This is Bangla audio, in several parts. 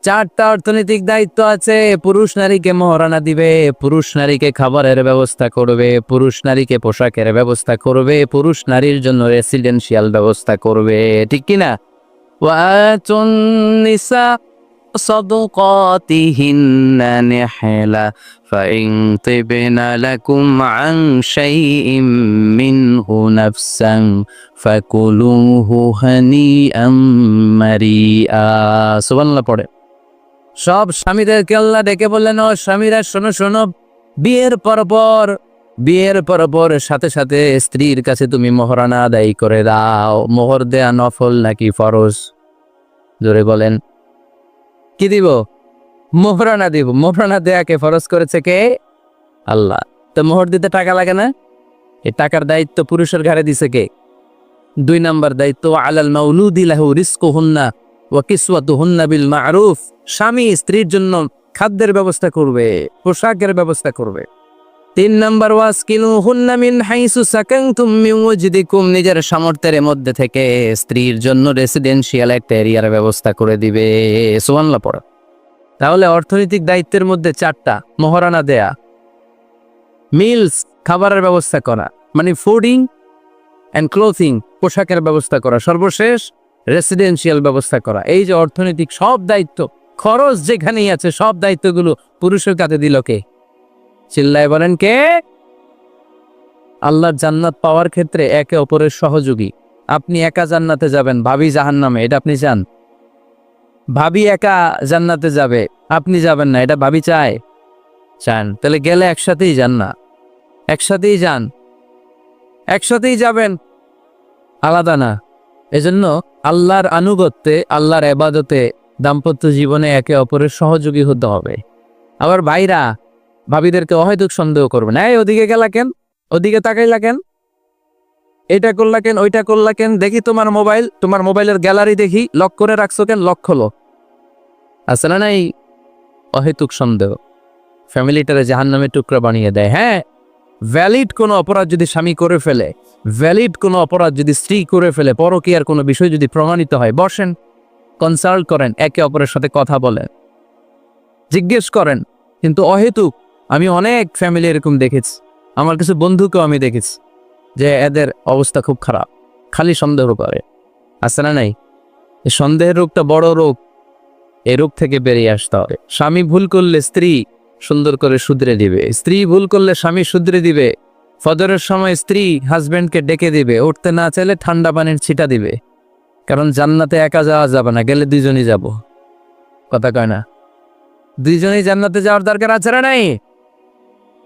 চারটা অর্থনৈতিক দায়িত্ব আছে। পুরুষ নারীকে মহারণা দিবে, পুরুষ নারীকে খাবারের ব্যবস্থা করবে, পুরুষ নারীকে পোশাকের ব্যবস্থা করবে, পুরুষ নারীর জন্য রেসিডেন্সিয়াল ব্যবস্থা করবে, ঠিক কিনা? ওয়াতুন নিসা সাদুকাতিহিন্না নিহলা ফাইন তিবনা লাকুম আন শাইইম মিনহু নাফসান ফাকুলুহু হানিআম মারিআ। সুবহানাল্লাহ পড়ে। সব স্বামীদেরকে আল্লাহ ডেকে বললেন, ও স্বামীরা শোনো শোনো, বিয়ের পর সাথে সাথে স্ত্রীর কাছে তুমি মোহরানা আদায় করে দাও। মোহর দেয়া নফল নাকি ফরজ? জোরে বলেন। কি দিব? মোহরানা দিব। মোহরানা দেয়াকে ফরজ করেছে কে? আল্লাহ। তো মোহর দিতে টাকা লাগে না? এই টাকার দায়িত্ব পুরুষের ঘাড়ে দিছে কে? 2 নাম্বার দায়িত্ব, আলাল মাউলুদি লাহু রিজকুহুন্না ওয়া কিসওয়াতুহুন্না বিল মা'রুফ। স্বামী স্ত্রীর জন্য খাদ্যের ব্যবস্থা করবে, পোশাকের ব্যবস্থা করবে। 3 নাম্বার, ওয়াসকিনুহুন্না মিন হাইসু সাকানতুম মিন ওয়াজদিকুম। নিজের সামর্থ্যের মধ্যে থেকে স্ত্রীর জন্য রেসিডেন্সিয়াল একটা এরিয়ার ব্যবস্থা করে দিবে। সুবহানাল্লাহ পড়ো। তাহলে অর্থনৈতিক দায়িত্বের মধ্যে 4টা: মোহরানা দেয়া, মিলস খাবারের ব্যবস্থা করা, মানে ফুডিং অ্যান্ড ক্লোথিং, পোশাকের ব্যবস্থা করা, সর্বশেষ রেসিডেন্সিয়াল ব্যবস্থা করা। এই যে অর্থনৈতিক সব দায়িত্ব, খরচ যেখানেই আছে, সব দায়িত্বগুলো পুরুষের কাছে দিল কে? চিল্লায় বলেন কে? আল্লাহর জান্নাত পাওয়ার ক্ষেত্রে একে অপরের সহযোগী। আপনি একা জান্নাতে যাবেন, ভাবি জাহান্নামে, এটা আপনি চান? ভাবি একা জান্নাতে যাবে, আপনি যাবেন না, এটা ভাবি চায়? চান। তাহলে গেলে একসাথেই যান না, একসাথেই যান, একসাথেই যাবেন, আলাদা না। এজন্য আল্লাহর আনুগত্যে, আল্লাহর ইবাদতে, দাম্পত্য জীবনে একে অপরের সহযোগী হতে হবে। আবার ভাইরা ভাবিদেরকে অহেতুক সন্দেহ করবেন, এই ওদিকে গেলা কেন, ওদিকে তাকাইলা কেন, এটা করলা কেন, ওইটা করলা কেন, দেখি তোমার মোবাইল, তোমার মোবাইলের গ্যালারি দেখি, লক করে রাখছো কেন, লক খোলো। আসলে না, এই অহেতুক সন্দেহ ফ্যামিলিটারে জাহান্নামের টুকরা বানিয়ে দেয়। হ্যাঁ, ভ্যালিড কোনো অপরাধ যদি স্বামী করে ফেলে, ভ্যালিড কোনো অপরাধ যদি স্ত্রী করে ফেলে, পরকীয়ার কোনো বিষয় যদি প্রমাণিত হয়, বসেন, কনসাল্ট করেন, একে অপরের সাথে কথা বলেন, জিজ্ঞেস করেন। কিন্তু অহেতুক, আমি অনেক ফ্যামিলি এরকম দেখেছি, আমার কিছু বন্ধুকেও আমি দেখেছি যে এদের অবস্থা খুব খারাপ, খালি সন্দেহ করে। আছে না নাই? এই সন্দেহের রোগটা বড় রোগ, এই রোগ থেকে বেরিয়ে আসতে হবে। স্বামী ভুল করলে স্ত্রী সুন্দর করে শুধরে দিবে, স্ত্রী ভুল করলে স্বামী শুধরে দিবে। ফজরের সময় স্ত্রী হাজবেন্ডকে ডেকে দিবে, উঠতে না চাইলে ঠান্ডা পানির ছিটা দিবে। কারণ জান্নাতে একা যাওয়া যাবে না, গেলে দুইজনই যাব। কথা কয় না? দুইজনই জান্নাতে যাওয়ার দরকার আছে না নাই?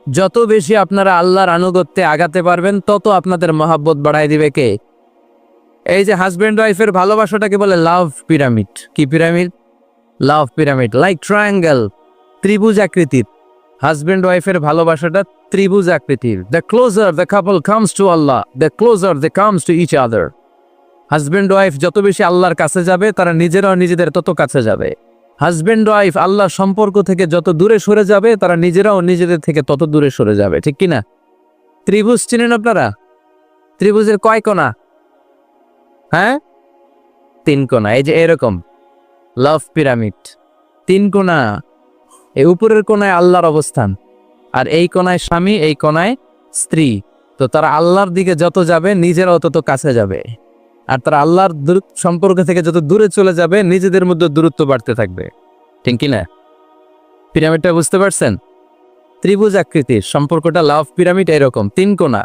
যত বেশি আপনারা আল্লাহর আনুগত্যে আগাতে পারবেন, তত আপনাদের মহাব্বত বাড়াই দিবে কে? এই যে হাজবেন্ড ওয়াইফের ভালোবাসাটাকে বলে লাভ পিরামিড। কি pyramid? Love pyramid, like triangle, ত্রিভুজ আকৃতির। হাজবেন্ড ওয়াইফের ভালোবাসাটা ত্রিভুজ আকৃতির। The closer the couple comes to Allah, the closer they comes to each other. Husband wife যত বেশি আল্লাহর কাছে যাবে, তারা নিজেরাও নিজেদের তত কাছে যাবে। হাজবেন্ড ওয়াইফ আল্লাহ সম্পর্ক থেকে যত দূরে সরে যাবে, তারা নিজেরাও নিজেদের থেকে তত দূরে সরে যাবে, ঠিক কিনা? ত্রিভুজ চিনেন আপনারা? ত্রিভুজের কয় কোণা? হ্যাঁ, 3 কোণা। এই যে এরকম লাভ পিরামিড, 3 কোণা। এই উপরের কোণায় আল্লাহর অবস্থান, আর এই কোণায় স্বামী, এই কোণায় স্ত্রী। তো তারা আল্লাহর দিকে যত যাবে, নিজেরাও তত কাছে যাবে। আর তারা আল্লাহর সম্পর্ক থেকে যত দূরে চলে যাবে, নিজেদের মধ্যে দূরত্ব বাড়তে থাকবে, ঠিক কিনা? পিরামিডটা বুঝতে পারছেন? ত্রিভুজ আকৃতির সম্পর্কটা লাভ পিরামিড এরকম 3 কোণা।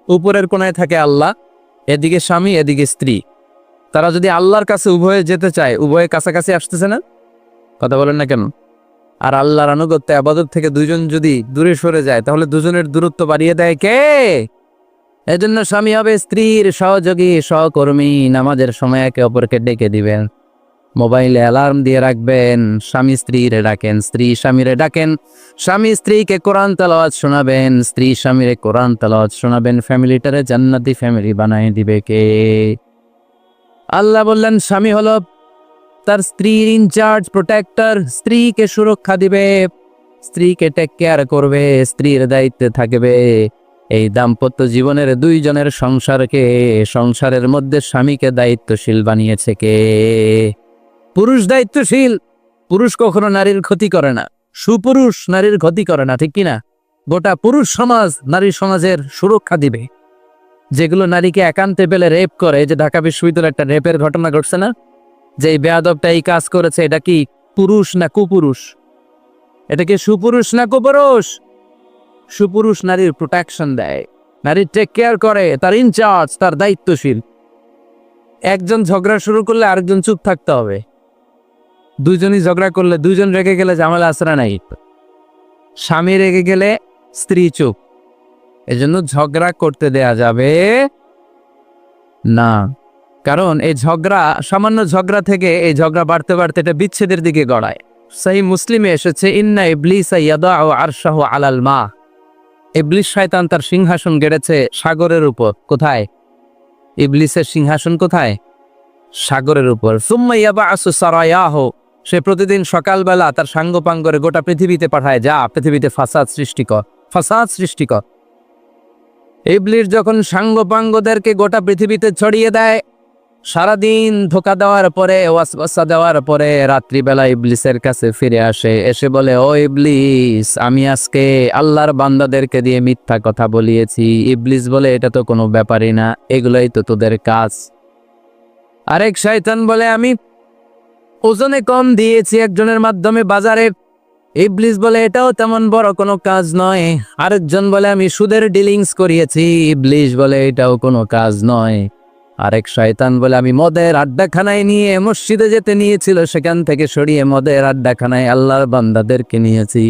উপরের কোণায় থাকে আল্লাহ, এদিকে স্বামী, এদিকে স্ত্রী। তারা যদি আল্লাহর কাছে উভয়ে যেতে চায়, উভয়ে কাছাকাছি আসতেছে না? কথা বলেন না কেন? আর আল্লাহর আনুগত্যে ইবাদত থেকে দুইজন যদি দূরে সরে যায়, তাহলে দুজনের দূরত্ব বাড়িয়ে দেয় কে? এজন্য স্বামী হবে স্ত্রীর সহযোগী, সহকর্মী। নামাজের সময় একে অপরকে ডেকে দিবেন, মোবাইলে অ্যালার্ম দিয়ে রাখবেন। স্বামী স্ত্রীরে ডাকেন, স্ত্রী স্বামীরে ডাকেন। স্বামী স্ত্রীকে কোরআন তেলাওয়াত শোনাবেন, স্ত্রী স্বামীরে কোরআন তেলাওয়াত শোনাবেন। ফ্যামিলিটারে জান্নাতি ফ্যামিলি বানায় দিবে কে? আল্লাহ বললেন স্বামী হলো তার স্ত্রীর ইনচার্জ, প্রোটেক্টর। স্ত্রীকে সুরক্ষা দিবে, স্ত্রীকে টেক কেয়ার করবে, স্ত্রীর দায়িত্বে থাকবে। এই দাম্পত্য জীবনের দুইজনের সংসারকে, সংসারের মধ্যে স্বামীকে দায়িত্বশীল বানিয়েছে কে? পুরুষ দায়িত্বশীল, পুরুষ কখনো নারীর ক্ষতি করে না, সুপুরুষ নারীর ক্ষতি করে না, ঠিক কিনা? গোটা পুরুষ সমাজ নারী সমাজের সুরক্ষা দিবে। যেগুলো নারীকে একান্তে পেলে রেপ করে, যে ঢাকা বিশ্ববিদ্যালয়ে একটা রেপের ঘটনা ঘটছে না, যে এই বেয়াদবটা এই কাজ করেছে, এটা কি পুরুষ না কুপুরুষ? এটা কি সুপুরুষ না কুপুরুষ? সুপুরুষ নারীর প্রোটেকশন দেয়, নারীর টেক কেয়ার করে, তার ইনচার্জ, তার দায়িত্বশীল। একজন ঝগড়া শুরু করলে আরেকজন চুপ থাকতে হবে। দুইজনই ঝগড়া করলে, দুইজন রেগে গেলে ঝামেলা আসরা নাই। স্বামী রেগে গেলে স্ত্রী চুপ। এজন্য ঝগড়া করতে দেয়া যাবে না, কারণ এই ঝগড়া, সামান্য ঝগড়া থেকে এই ঝগড়া বাড়তে বাড়তে এটা বিচ্ছেদের দিকে গড়ায়। সহিহ মুসলিমে এসেছে, ইন্না ইবলিসা ইয়াদাউ আরশাহু আলাল মা। ইবলিস শয়তান তার সিংহাসন গেড়েছে সাগরের উপর। কোথায়? ইবলিসের সিংহাসন কোথায়? সাগরের উপর। সুম্মা ইয়াবআসু সারায়াহু, সে প্রতিদিন সকালবেলা তার সাঙ্গপাঙ্গরে গোটা পৃথিবীতে পাঠায়, যা পৃথিবীতে ফাসাদ সৃষ্টি কর, ফাসাদ সৃষ্টি কর। ইবলিস যখন সাঙ্গপাঙ্গদেরকে গোটা পৃথিবীতে ছড়িয়ে দেয়, সারাদিন ধোকা দেওয়ার পরে, ওয়াসওয়াসা দেওয়ার পরে, রাত্রিবেলা ইবলিসের কাছে ফিরে আসে, এসে বলে, ও ইবলিস, আমি আজকে আল্লাহর বান্দাদেরকে দিয়ে মিথ্যা কথা বলিয়েছি। ইবলিস বলে, এটা তো কোনো ব্যাপারই না, এগুলোই তো তোদের কাজ। আরেক শয়তান বলে, আমি ওজনে কম দিয়েছি একজনের মাধ্যমে বাজারে। ইবলিস বলে, এটাও তেমন বড় কোনো কাজ নয়। আরেকজন বলে, আমি সুদের ডিলিংস করিয়েছি। ইবলিস বলে, এটাও কোনো কাজ নয়। আরেক শয়তান বলে, আমি মদের আড্ডাখানায় নিয়ে মসজিদে যেতে নিয়েছিল, সেখান থেকে সরিয়ে মদের আড্ডাখানায় আল্লাহর বান্দাদেরকে নিয়েছি।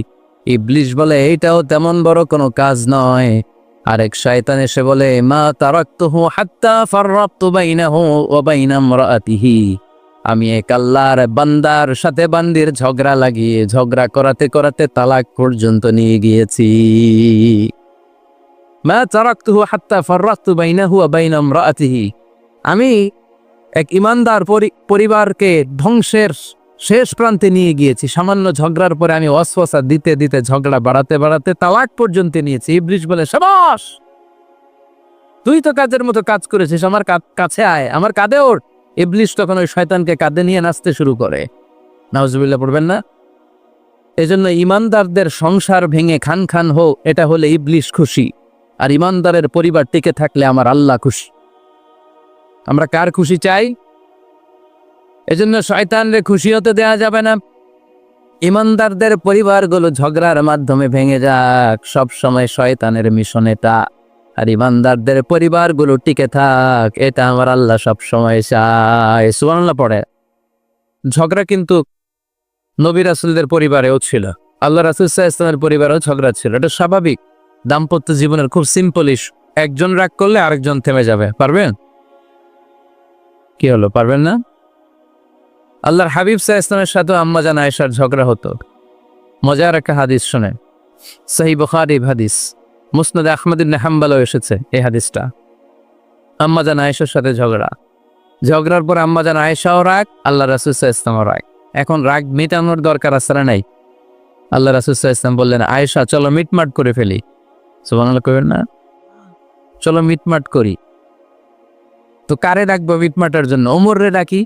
ইবলিস বলে, এইটাও তেমন বড় কোনো কাজ নয়। আরেক শয়তান এসে বলে, মা তারাকতুহু হাত্তা ফাররাকতু বাইনাহু ওয়া বাইনা ইমরাআতিহি, আমি এক আল্লাহর বান্দার সাথে বান্দির ঝগড়া লাগিয়ে, ঝগড়া করাতে করাতে তালাক পর্যন্ত নিয়ে গিয়েছি। মা তারাকতুহু হাত্তা ফাররাকতু বাইনাহু ওয়া বাইনা ইমরাআতিহি, আমি এক ইমানদার পরিবারকে ধ্বংসের শেষ প্রান্তে নিয়ে গিয়েছি। সামান্য ঝগড়ার পরে আমি ওয়াসওয়াসা দিতে দিতে ঝগড়া বাড়াতে বাড়াতে তালাক পর্যন্ত নিয়েছি। ইবলিস বলে, শাবাশ, তুই তো কাজের মতো কাজ করেছিস, আমার কাছে আয়, আমার কাঁধে ওঠ। ইবলিস তখন ওই শয়তানকে কাঁধে নিয়ে নাচতে শুরু করে। নাউজুবিল্লাহ পড়বেন না? এজন্য ইমানদারদের সংসার ভেঙে খান খান হোক, এটা হলে ইবলিস খুশি, আর ইমানদারের পরিবার টিকে থাকলে আমার আল্লাহ খুশি। আমরা কার খুশি চাই? এজন্য শয়তানরে খুশি হতে দেয়া যাবে না। ইমানদারদের পরিবারগুলো ঝগড়ার মাধ্যমে ভেঙে যাক, সব সময় শয়তানের মিশন এটা। আর ইমানদারদের পরিবারগুলো টিকে থাক, এটা আমার আল্লাহ সব সময় চায়। সুবহানাল্লাহ পড়ে। ঝগড়া কিন্তু নবী রাসূলদের পরিবারেও ছিল, আল্লাহ রাসূল সাল্লাল্লাহু আলাইহি ওয়াসাল্লামের পরিবারেও ঝগড়া ছিল। এটা স্বাভাবিক, দাম্পত্য জীবনের খুব সিম্পল ইস্যু। একজন রাগ করলে আরেকজন থেমে যাবে। পারবেন? কি হলো, পারবেন না? আল্লাহর হাবিব সাল্লাল্লাহু আলাইহি ওয়াসাল্লামের সাথে আম্মা জান আয়েশার ঝগড়া হতো। মজার একটা হাদিস শুনেন, সহিহ বুখারী হাদিস, মুসনাদ আহমদ ইবনে হাম্বলও এসেছে এই হাদিসটা। আম্মা জান আয়েশার সাথে ঝগড়ার পর আম্মা জান আয়েশাও রাগ, আল্লাহ রাসূল সাল্লাল্লাহু আলাইহি ওয়াসাল্লামও রাগ। এখন রাগ মেটানোর দরকার আছে না নাই? আল্লাহ রাসূল সাল্লাল্লাহু আলাইহি ওয়াসাল্লাম বললেন, আয়েশা চলো মিটমাট করে ফেলি। সুবহানাল্লাহ কইবেন না? চলো মিটমাট করি। তো কারে ডাকবো মিটমাটার জন্য? ওমর রে ডাকি।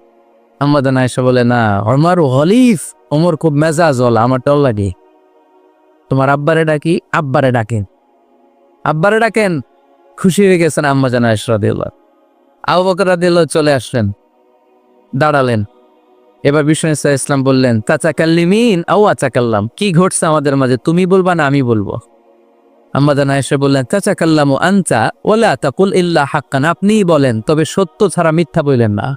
আম্মা জান আয়েশা বলে, না, ওমর হলিফ, ওমর খুব মেজাজ ওয়ালা, আমার টল লাগে। তোমার আব্বারে ডাকি। আব্বারে ডাকেন, আব্বারে ডাকেন। খুশি হয়ে গেছেন আম্মা জান আয়েশা রাদিয়াল্লাহু। আবু বকর রাদিয়াল্লাহু চলে আসলেন, দাঁড়ালেন। এবার বিষ্ণু সাল্লাল্লাহু আলাইহি ওয়াসাল্লাম বললেন, তাতাকাল্লিমিন আও আতাকাল্লাম, কি ঘটছে আমাদের মাঝে, তুমি বলবা না আমি বলবো? আম্মা জান আয়েশা বললেন, তাতাকাল্লামু আনতা ওয়ালা তাকুল ইল্লা হাক্কান, আপনিই বলেন, তবে সত্য ছাড়া মিথ্যা বললেন না।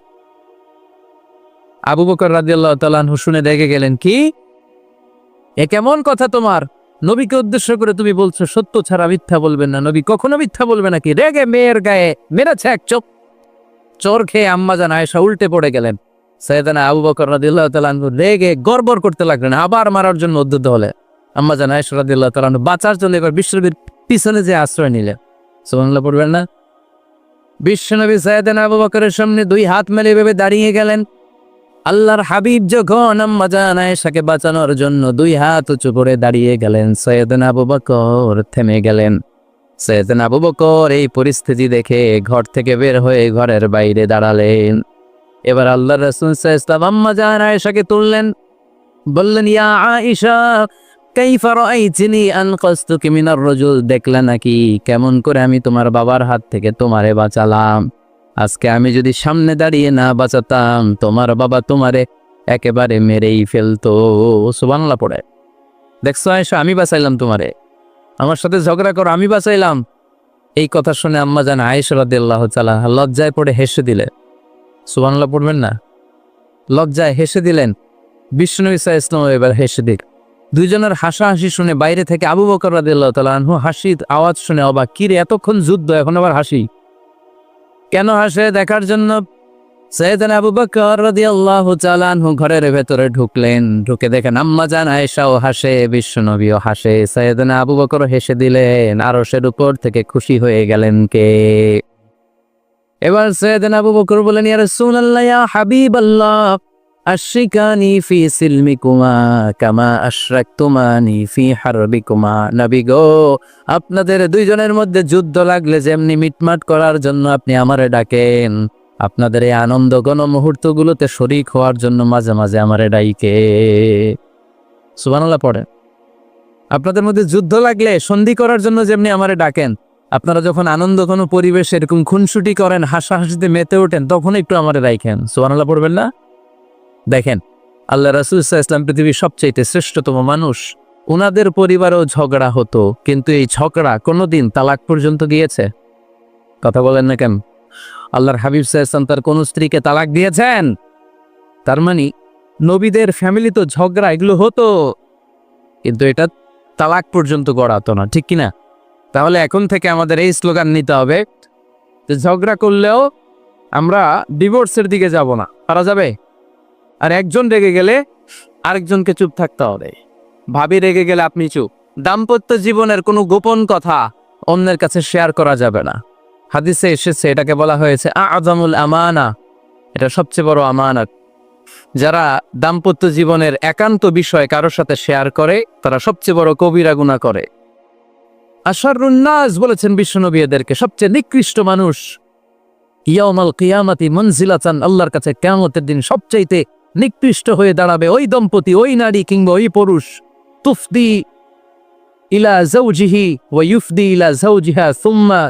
আবু বকর রাদিয়াল্লাহু তাআলা আনহু শুনে রেগে গেলেন, কি এ কেমন কথা তোমার? নবীকে উদ্দেশ্য করে তুমি বলছো সত্য ছাড়া মিথ্যা বলবেন না? নবী কখনো মিথ্যা বলবে নাকি? রেগে মেয়ের গায়ে মেরেছে এক চোর খেয়ে আম্মা জান আয়েশা উল্টে পড়ে গেলেন। সাইয়েদানা আবু বকর রাদিয়াল্লাহু তাআলা আনহু রেগে গড়বড় করতে লাগলেন, আবার মারার জন্য উদ্যত হলে আম্মা জান আয়েশা রাদিয়াল্লাহু তাআলা আনহু বাঁচার জন্য এবার বিশ্বনবীর পিছনে যে আশ্রয় নিলেন। সুবহানাল্লাহ পড়বেন না? বিশ্বনবী সাইয়েদানা আবু বকরের সামনে দুই হাত মেলে ভেবে দাঁড়িয়ে গেলেন। আল্লাহর হাবিব যখন আম্মা জান আয়েশাকে বাঁচানোর জন্য দুই হাত উঁচু করে দাঁড়িয়ে গেলেন, সাইয়েদানা আবু বকর থেমে গেলেন। সাইয়েদানা আবু বকর এই পরিস্থিতি দেখে ঘর থেকে বের হয়ে ঘরের বাইরে দাঁড়ালেন। এবার আল্লাহর রাসূল সাল্লাল্লাহু আলাইহি ওয়াসাল্লাম আম্মা জান আয়েশাকে তুললেন, বললেন, ইয়া আয়েশা কাইফা রাআইতিনি আনকাসতুকি মিনার রাজুল, দেখলা নাকি কেমন করে আমি তোমার বাবার হাত থেকে তোমারে বাঁচালাম। আজকে আমি যদি সামনে দাঁড়িয়ে না বাঁচাতাম, তোমার বাবা তোমারে একেবারে মেরেই ফেলতো। সুবহানাল্লাহ পড়ে। দেখছো আয়েশা, আমি বাঁচাইলাম তোমারে, আমার সাথে ঝগড়া করো, আমি বাঁচাইলাম। এই কথা শুনে আম্মা জান আয়েশা রাদিয়াল্লাহু তাআলা লজ্জায় পড়ে হেসে দিলে। সুবহানাল্লাহ পড়বেন না? লজ্জায় হেসে দিলেন। বিশ্বনবী সাল্লাল্লাহু আলাইহি ওয়াসাল্লাম এবার হেসে দিল। দুইজনের হাসাহাসি শুনে বাইরে থেকে আবু বকর রাদিয়াল্লাহু তাআলা আনহু হাসির আওয়াজ শুনে অবাক, কি রে এতক্ষণ যুদ্ধ, এখন আবার হাসি কেন? হাসে দেখার জন্য সাইয়েদনা আবু বকর রাদিয়াল্লাহু তাআলা আনহু ঘরের ভেতরে ঢুকলেন। ঢুকে দেখেন আম্মা জান আয়েশাও হাসে, বিশ্বনবীও হাসে, সাইয়েদনা আবু বকর হেসে দিলেন। আরশের উপর থেকে খুশি হয়ে গেলেন কে? এবার সাইয়েদনা আবু বকর বলেন, ইয়া রাসূলুল্লাহ, ইয়া হাবিবাল্লাহ, আশরিকানি ফি সিলমিকুমা কামা আশরাকতুমানি ফি হারবিকুমা। নবী গো, আপনাদের দুইজনের মধ্যে যুদ্ধ লাগলে যেমনি মিটমাট করার জন্য আপনি আমারে ডাকেন, আপনাদের এই আনন্দ গণ মুহূর্তগুলোতে শরীক হওয়ার জন্য মাঝে মাঝে আমারে ডাইকে। সুবহানাল্লাহ পড়ে। আপনাদের মধ্যে যুদ্ধ লাগলে সন্ধি করার জন্য যেমনি আমারে ডাকেন, আপনারা যখন আনন্দ কোনো পরিবেশ এরকম খুনসুটি করেন, হাসাহাসিতে মেতে ওঠেন, তখন একটু আমারে রাখেন। সুবহানাল্লাহ পড়বেন না? দেখেন, আল্লাহ রাসূল সাল্লাল্লাহু আলাইহি ওয়াসাল্লাম পৃথিবীর সবচাইতে শ্রেষ্ঠতম মানুষ। ওনাদের পরিবারেও ঝগড়া হতো, কিন্তু এই ঝগড়া কোনোদিন তালাক পর্যন্ত গিয়েছে? কথা বলেন না কেন? আল্লাহর হাবিব সাল্লাল্লাহু আলাইহি ওয়াসাল্লাম তার কোন স্ত্রীকে তালাক দিয়েছেন? তার মানে নবীদের ফ্যামিলি তো ঝগড়া এগুলো হতো, কিন্তু এটা তালাক পর্যন্ত গড়াতো না, ঠিক কিনা? তাহলে এখন থেকে আমাদের এই স্লোগান নিতে হবে যে ঝগড়া করলেও আমরা ডিভোর্সের দিকে যাব না। পারা যাবে? আর একজন রেগে গেলে আরেকজনকে চুপ থাকতে হবে। ভাবি রেগে গেলে আপনি চুপ। দাম্পত্য জীবনের কোনো গোপন কথা অন্যের কাছে শেয়ার করা যাবে না। হাদিসে এসেছে, এটাকে বলা হয়েছে আযমুল আমানা, এটা সবচেয়ে বড় আমানত। যারা দাম্পত্য জীবনের একান্ত বিষয় কারোর সাথে শেয়ার করে, তারা সবচেয়ে বড় কবিরা গুনাহ করে। আশারুন নাস বলেছেন বিশ্বনবী এদেরকে, সবচেয়ে নিকৃষ্ট মানুষ। ইয়াউমাল কিয়ামাতি মনজিলাতান, আল্লাহর কাছে কিয়ামতের দিন সবচাইতে নিকৃষ্ট হয়ে দাঁড়াবে ওই দম্পতি, ওই নারী কিংবা ওই পুরুষ। তুফদি ইলা যাওজিহি ওয়া ইউফদি ইলা যাওজিহা সুম্মা